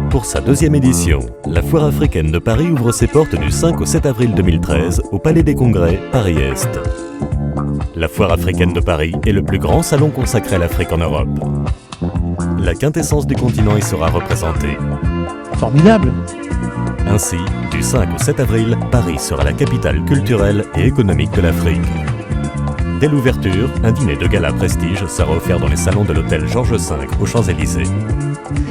Pour sa deuxième édition, la Foire africaine de Paris ouvre ses portes du 5 au 7 avril 2013 au Palais des Congrès, Paris-Est. La Foire africaine de Paris est le plus grand salon consacré à l'Afrique en Europe. La quintessence du continent y sera représentée. Formidable! Ainsi, du 5 au 7 avril, Paris sera la capitale culturelle et économique de l'Afrique. Dès l'ouverture, un dîner de gala prestige sera offert dans les salons de l'hôtel Georges V aux Champs-Élysées.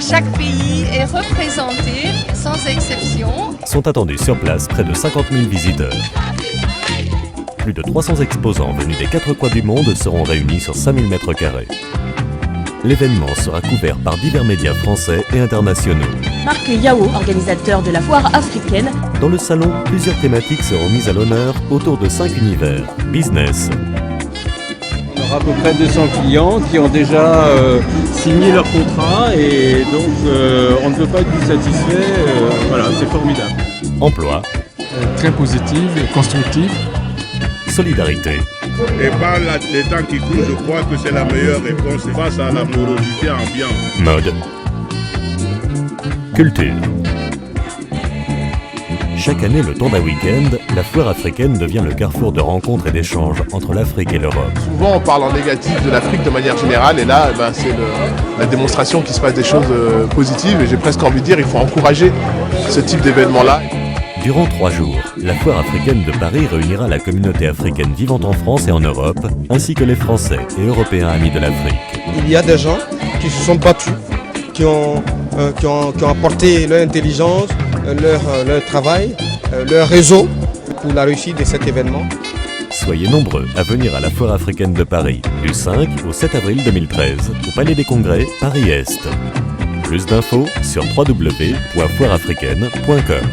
Chaque pays est représenté, sans exception. Sont attendus sur place près de 50 000 visiteurs. Plus de 300 exposants venus des 4 coins du monde seront réunis sur 5 000 m². L'événement sera couvert par divers médias français et internationaux. Marc Yao, organisateur de la Foire africaine. Dans le salon, plusieurs thématiques seront mises à l'honneur autour de 5 univers. Business. On aura à peu près 200 clients qui ont déjà signé leur contrat et donc on ne peut pas être plus satisfait. Voilà, c'est formidable. Emploi. Très positive et constructive. Solidarité. Et par les temps qui courent, je crois que c'est la meilleure réponse face à la morosité ambiante. Mode. Culture. Chaque année, le temps d'un week-end, la Foire africaine devient le carrefour de rencontres et d'échanges entre l'Afrique et l'Europe. Souvent on parle en négatif de l'Afrique de manière générale et là c'est la démonstration qu'il se passe des choses positives et j'ai presque envie de dire qu'il faut encourager ce type d'événement-là. Durant 3 jours, la Foire africaine de Paris réunira la communauté africaine vivant en France et en Europe, ainsi que les Français et Européens amis de l'Afrique. Il y a des gens qui se sont battus, qui ont apporté leur intelligence, leur travail, leur réseau pour la réussite de cet événement. Soyez nombreux à venir à la Foire africaine de Paris, du 5 au 7 avril 2013, au Palais des Congrès, Paris-Est. Plus d'infos sur www.foireafricaine.com.